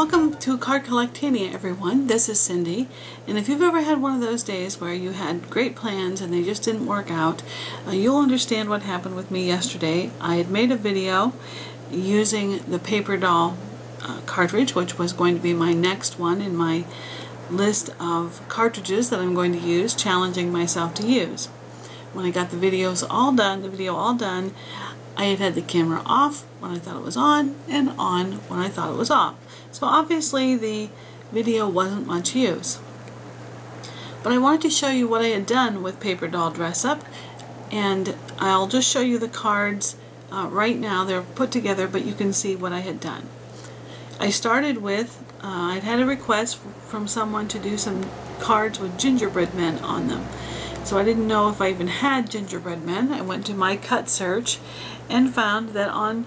Welcome to Card Collectanea, everyone. This is Cindy, and if you've ever had one of those days where you had great plans and they just didn't work out, you'll understand what happened with me yesterday. I had made a video using the paper doll cartridge, which was going to be my next one in my list of cartridges that I'm going to use, challenging myself to use. When I got the video all done, I had the camera off when I thought it was on and on when I thought it was off. So obviously the video wasn't much use. But I wanted to show you what I had done with Paper Doll Dress Up, and I'll just show you the cards right now. They're put together, but you can see what I had done. I started with, I'd had a request from someone to do some cards with gingerbread men on them. So I didn't know if I even had gingerbread men. I went to my cut search and found that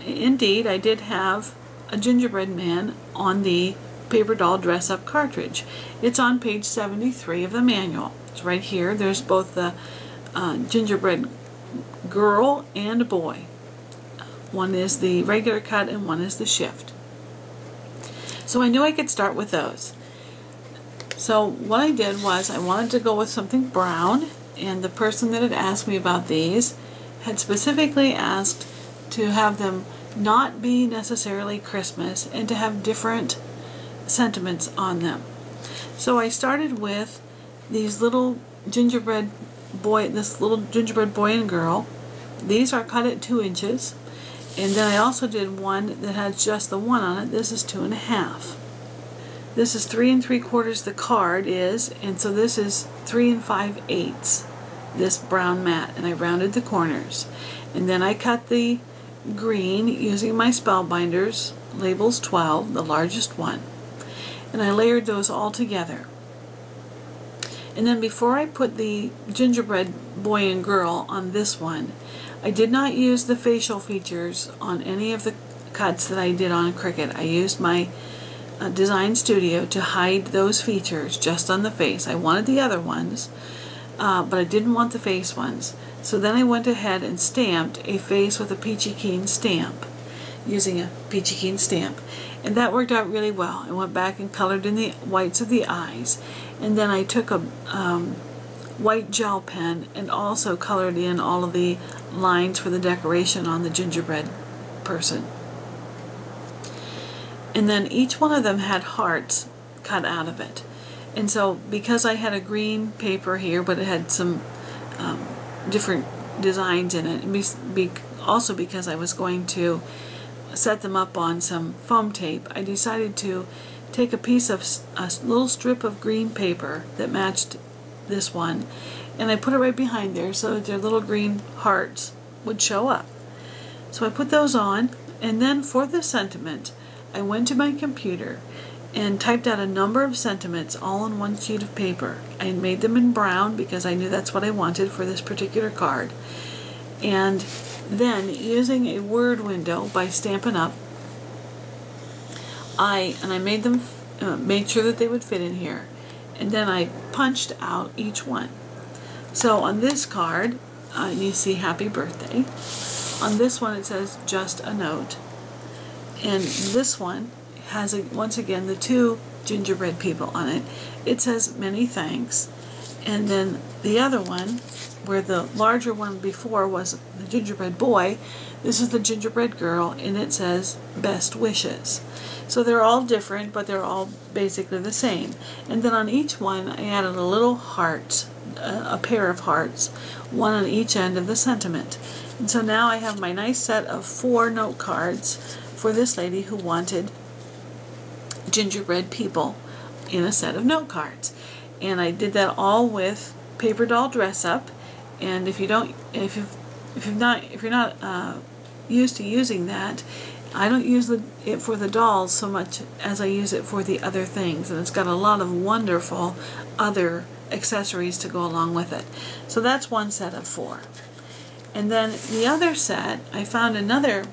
indeed I did have a gingerbread man on the Paper Doll Dress Up cartridge. It's on page 73 of the manual. It's right here. There's both the gingerbread girl and boy. One is the regular cut and one is the shift. So I knew I could start with those. So what I did was I wanted to go with something brown, and the person that had asked me about these had specifically asked to have them not be necessarily Christmas and to have different sentiments on them. So I started with these little gingerbread boy, this little gingerbread boy and girl. These are cut at 2 inches, and then I also did one that had just the one on it. This is 2.5. This is 3 3/4 the card is, and so this is 3 5/8, this brown mat, and I rounded the corners. And then I cut the green using my spellbinders, labels 12, the largest one, and I layered those all together. And then before I put the gingerbread boy and girl on this one, I did not use the facial features on any of the cuts that I did on Cricut. I used my Design Studio to hide those features just on the face. I wanted the other ones, but I didn't want the face ones. So then I went ahead and stamped a face with a peachy keen stamp, using a peachy keen stamp, and that worked out really well. I went back and colored in the whites of the eyes, and then I took a white gel pen and also colored in all of the lines for the decoration on the gingerbread person. And then each one of them had hearts cut out of it. And so because I had a green paper here, but it had some different designs in it, and also because I was going to set them up on some foam tape, I decided to take a piece of a little strip of green paper that matched this one, and I put it right behind there so that their little green hearts would show up. So I put those on, and then for the sentiment, I went to my computer and typed out a number of sentiments all on one sheet of paper. I made them in brown because I knew that's what I wanted for this particular card. And then, using a word window by Stampin' Up, I made them, made sure that they would fit in here. And then I punched out each one. So on this card, you see Happy Birthday. On this one it says Just a Note. And this one has, once again, the 2 gingerbread people on it. It says Many Thanks. And then the other one, where the larger one before was the gingerbread boy, this is the gingerbread girl, and it says Best Wishes. So they're all different, but they're all basically the same. And then on each one I added a little heart, a pair of hearts, one on each end of the sentiment. And so now I have my nice set of 4 note cards for this lady who wanted gingerbread people in a set of note cards. And I did that all with Paper Doll Dress Up. And if you're not used to using that, I don't use it for the dolls so much as I use it for the other things, and it's got a lot of wonderful other accessories to go along with it. So that's one set of 4. And then the other set, I found another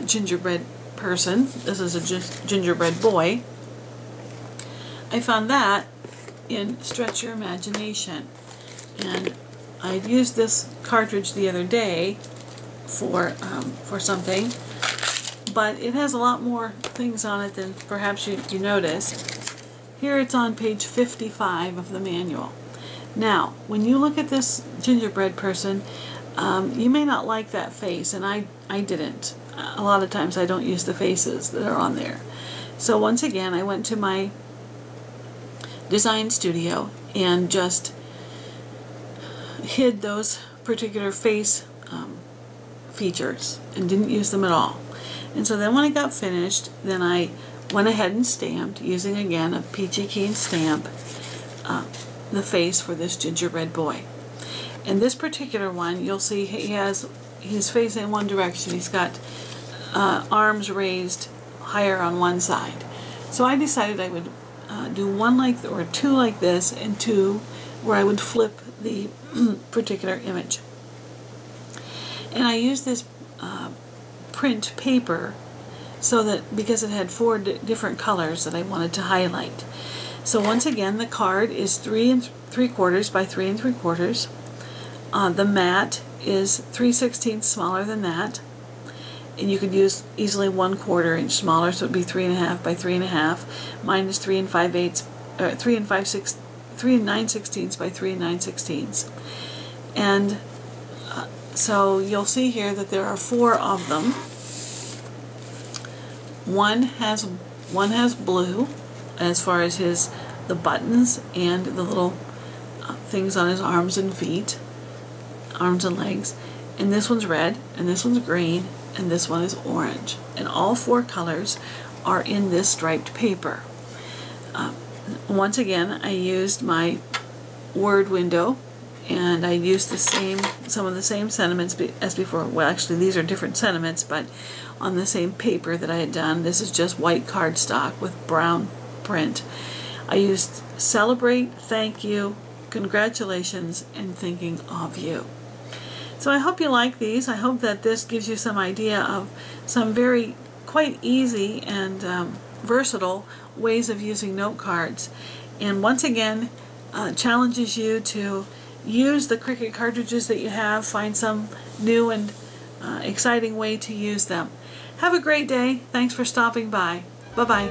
gingerbread person. This is a gingerbread boy. I found that in Stretch Your Imagination, and I used this cartridge the other day for something, but it has a lot more things on it than perhaps you noticed. Here it's on page 55 of the manual. Now, when you look at this gingerbread person, you may not like that face, and I didn't. A lot of times I don't use the faces that are on there. So once again, I went to my design studio and just hid those particular face features and didn't use them at all. And so then when I got finished, then I went ahead and stamped, using again a peachy keen stamp, the face for this gingerbread boy. And this particular one, you'll see he's facing one direction. He's got arms raised higher on one side. So I decided I would do one like, or two like this, and two where I would flip the particular image. And I used this print paper so that, because it had four different colors that I wanted to highlight. So once again, the card is 3 3/4 by 3 3/4. The mat is 3/16 smaller than that, and you could use easily 1/4 inch smaller, so it would be 3.5 by 3.5. Mine is 3 9/16 by 3 9/16. And so you'll see here that there are 4 of them. One has blue, as far as the buttons and the little things on his arms and feet, arms and legs. And this one's red, and this one's green, and this one is orange. And all 4 colors are in this striped paper. Once again, I used my word window, and I used some of the same sentiments as before. Well, actually, these are different sentiments, but on the same paper that I had done. This is just white cardstock with brown print. I used celebrate, thank you, congratulations, and thinking of you. So I hope you like these. I hope that this gives you some idea of some quite easy and versatile ways of using note cards. And once again, challenges you to use the Cricut cartridges that you have, find some new and exciting way to use them. Have a great day. Thanks for stopping by. Bye-bye.